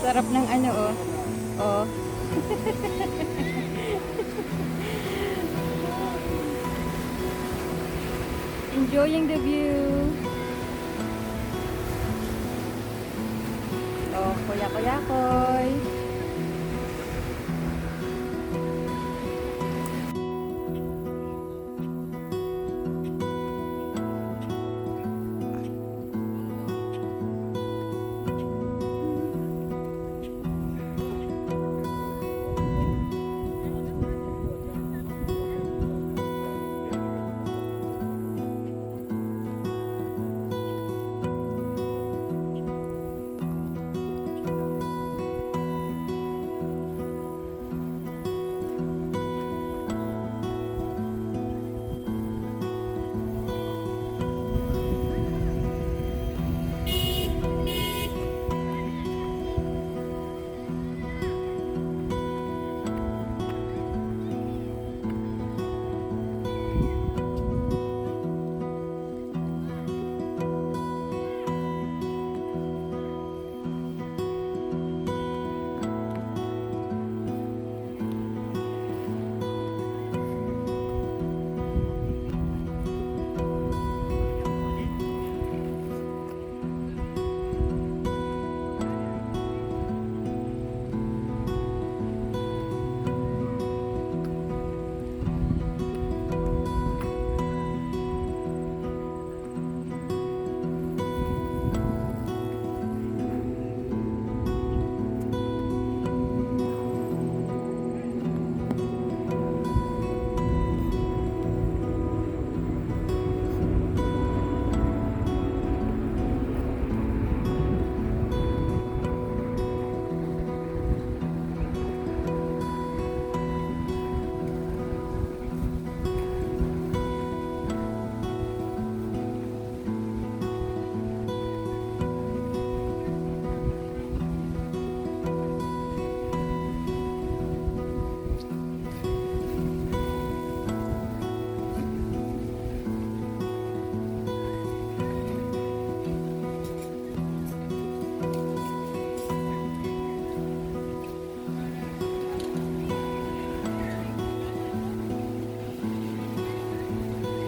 Sarap ng ano, oh. Oh. Enjoying the view. Oh, kuya-kuya-koy.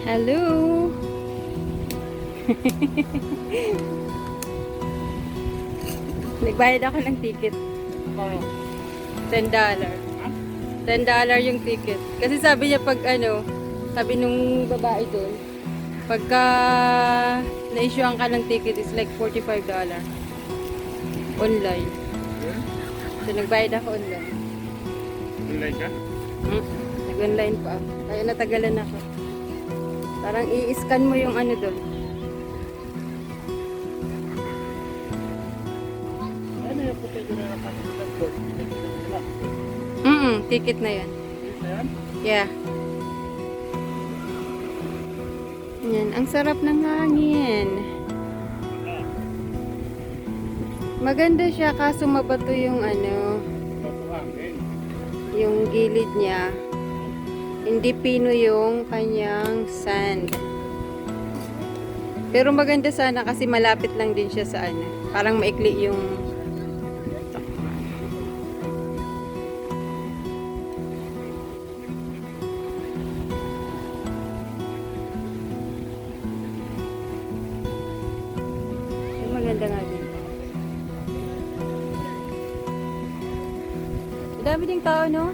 Hello. Nagbayad ako ng ticket. Oo. $10. $10 yung ticket. Kasi sabi niya pag ano, sabi nung babae doon, pagka na-issuean ka ng ticket is like $45. Online. So nagbayad ako online. Online ka? Nag-online pa ako. Kaya natagalan ako. Parang i-scan mo yung ano doon. Ano yung puti ko na nakasikat ko? Ticket na yan. Ayan? Yeah. Yan, ang sarap ng hangin. Maganda siya kaso mabato yung ano, Papuhangin. yung gilid niya. Hindi pino yung kanyang sand. Pero maganda sana kasi malapit lang din siya sa ano. Parang maikli yung maganda nga din. Dami ding tao, no?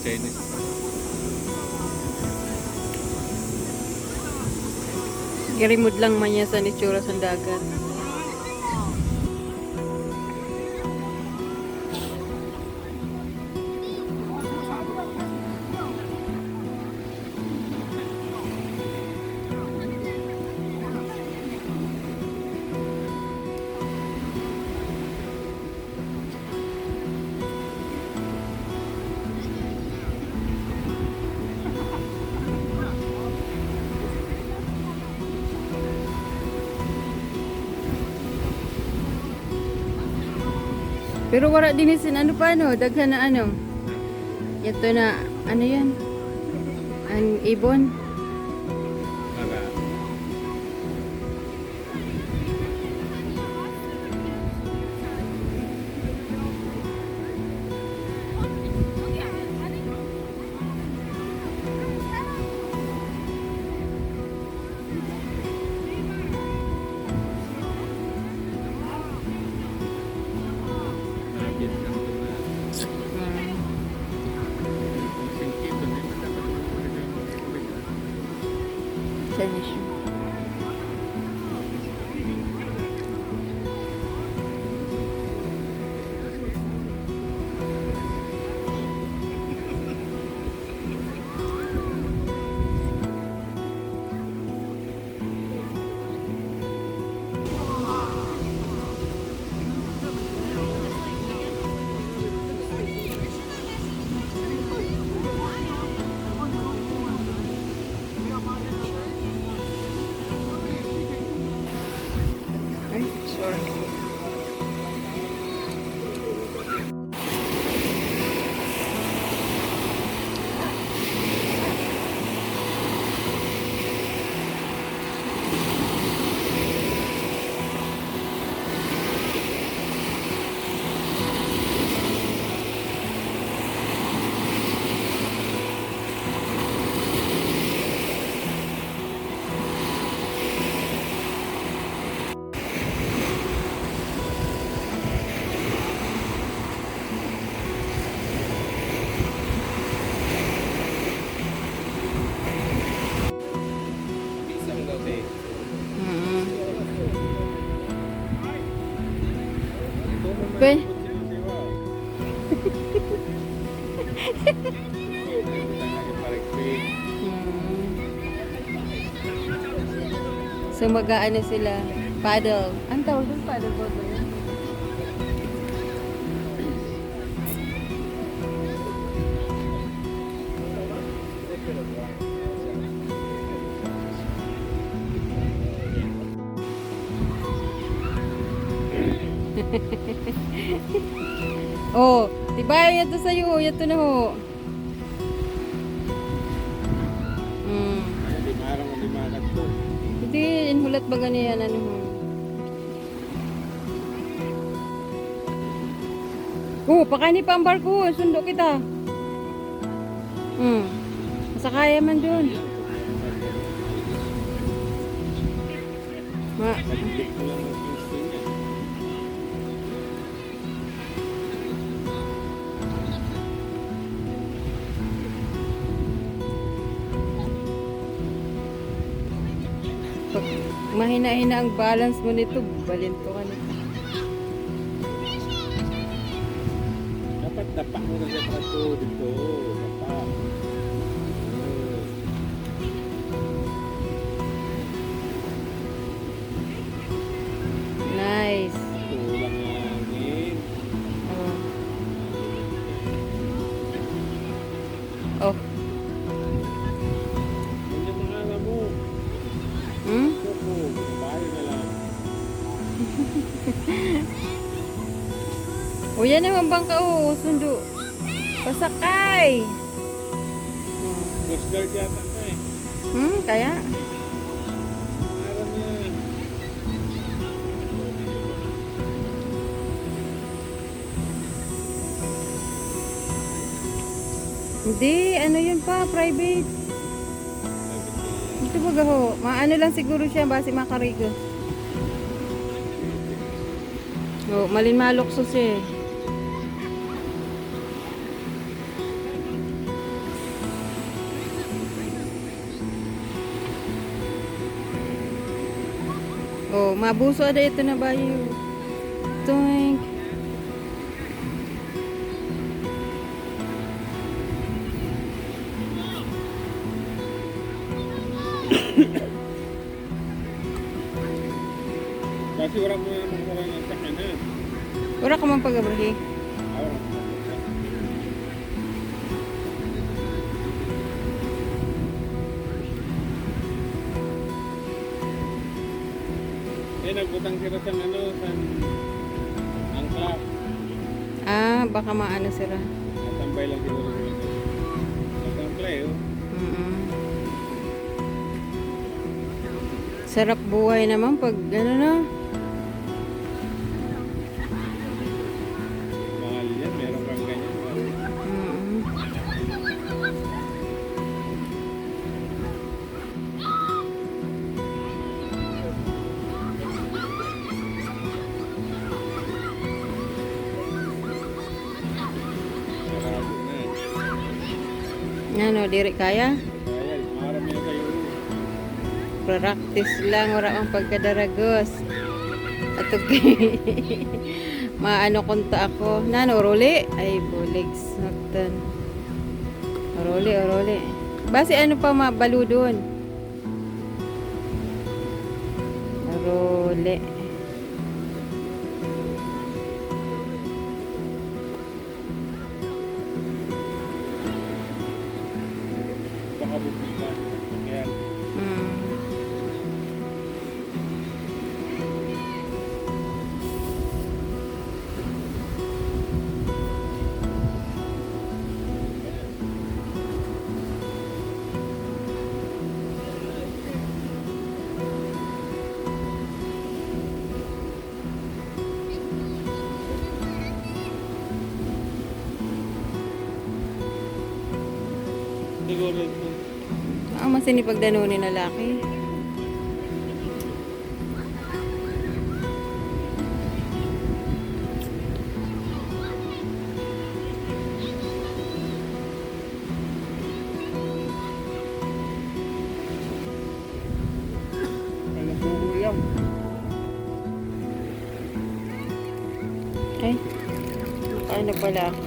Chinese. Girimod lang man niya sa nitsura sa dagat. Pero wala din isin ano pa ano, daghan na ano. Ito na, ano yan? Ang ibon. Para. Chinese. Ay, sorry. Isang gabi. Mm. Pe, so mag-aano sila, paddle. Ang tawag doon, paddle board ba yun? Oh, diba yato sa'yo, yato na ho. Limarang o limakat to. Hindi, inhulat ba ganyan, ano ho? Oh, pakani pa ang barko, sundo kita. Masakaya man dun. Pag-click ko lang ng Kingston niya. Pag mahina-hina ang balance mo nito, balinto ka na. Dapat dapak mo na sa trato dito. Dapak. Nice. Tulang hangin. Oh. Ano yung mga mo? Hmm? Opo, bahay na lang. O yan naman bangka, oh, sundo. Pasakay. Coast Guard yata na eh. Kaya? Aram yan. Hindi, ano yun pa, private. Ito baga ho, maano lang siguro siya, base makarigo. Oh, malinmalok so siya eh. Oh, mabuso ada ito na bayo. Toink. Kasi wala mo na makuha ng sakanan. Wala ka man pag-abrahi. Nagbutang sila sa ano, sa angkla. Ah, baka maano sila. Natambay lang siguro dito. Nag-angkla eh. Mm-mm. Sarap buhay naman pag ano na. Mahal yan, meron kang ganyan. Mm-mm. Sarado na. Ano, diri kaya? Kaya, marami na kayo. Practice lang, wala ang pagkadaragos. At okay. Maano kunta ako. Nano, ruli? Ay, buligs. Nagtan. Ruli. Basi ano pa mabalo doon? Ruli. Baka bumita. Kaya, Hmm. siguro ito. Ang masinipag danunin na laki. Ano po lang. Ay, ano pala ako.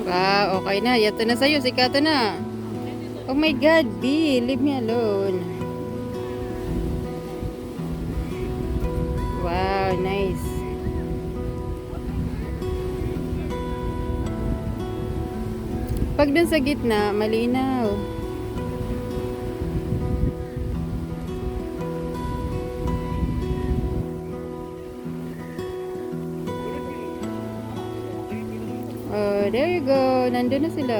Wow, okay na. Yato na sa'yo. Sikato na. Oh my God, B. Leave me alone. Wow, nice. Pag dun sa gitna, malinaw. Oh, there you go. Nandun na sila.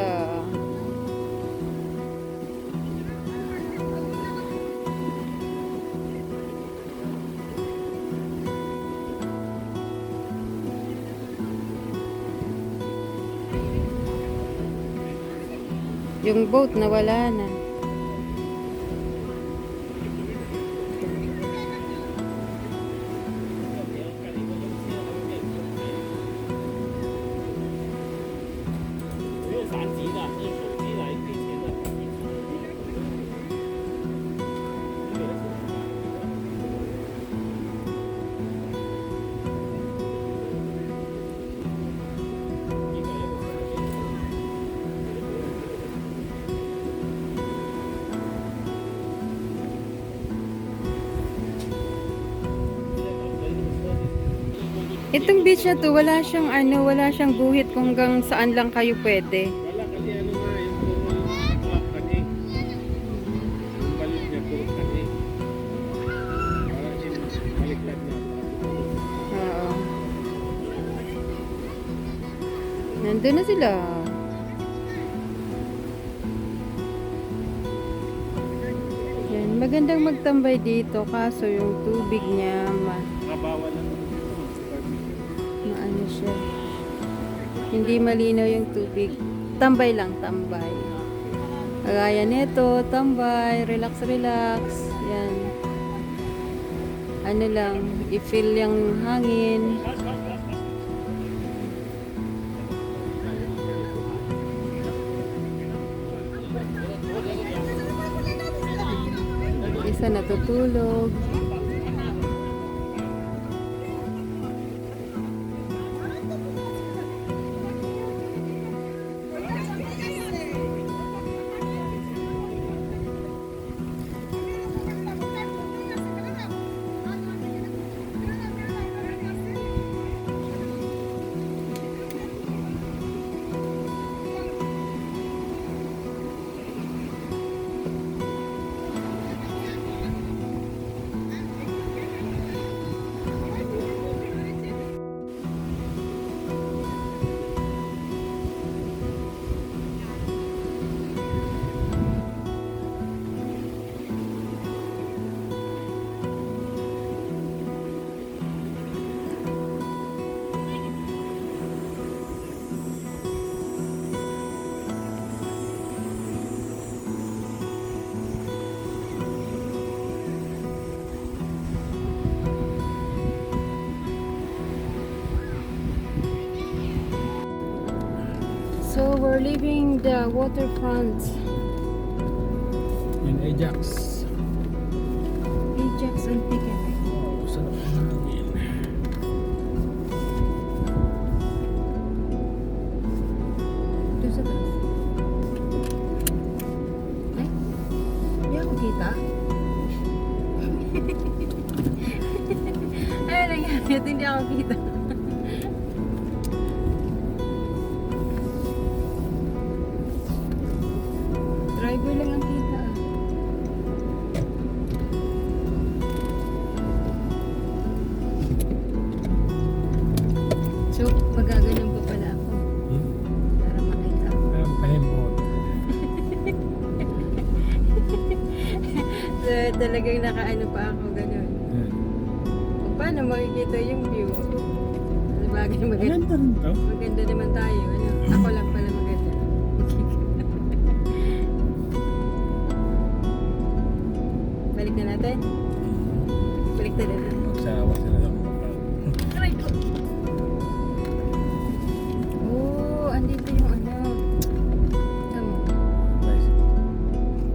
Yung boat nawala na. Itong beach na to, wala siyang guhit kung hanggang saan lang kayo pwede. Wala kasi ano nga, yung puro kani. Yung balit niya, puro kani. Parang baliktad na. Oo. Nandun na sila. Yan, magandang magtambay dito kaso yung tubig niya Kabawal lang. maano siya. Hindi malinaw yung tubig. Tambay lang, tambay. Kagaya nito, tambay, relax, relax. Yan. Ano lang, i-feel yung hangin. Isa natutulog. So we're leaving the waterfront. In Ajax. Ajax and Pickett. Oh, sarap ng hangin. Doon sa taas. Ay, hindi ako kita. Ay, nangyari at hindi ako kita. Driver lang ang kita. So, magaganon pa pala ako para makita ako. Pahimot. So, talagang nakaano pa ako ganun. Kung paano makikita yung view? Sabagay maganda. Maganda rin to. Maganda naman tayo. Ano? Ako lang pala maganda. Balik na natin? Balik na natin. Magsawa sila ng mga. Aray ko! Oh, andito yung ano. Tama.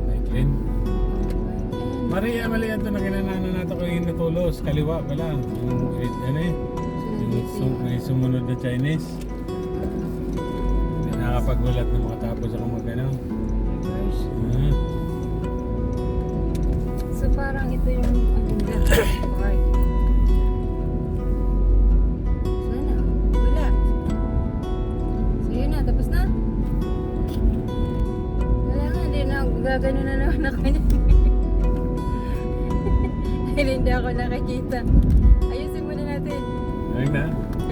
Maiklin. Maria, mali ito na kinanana natin ko yung natulos. Kaliwa pala. Yung ano eh. May sumunod na Chinese. Nakakapagulat na makatapos ako mag-ano. So parang ito yung ang ganda. Park. Sana. Wala. So yun na. Tapos na. Wala nga. Hindi na. Gagano na naman ako niya. Dahil hindi ako nakikita. Ayusin muna natin. Balik na.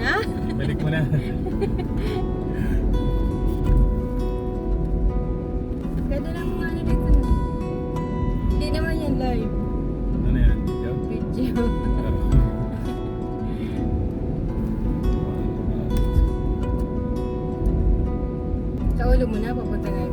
Ha? Balik mo na. Ganda lang mga ano dito. Hindi naman yan live. Ano yan? Video? Video. Sa ulo mo na, papunta na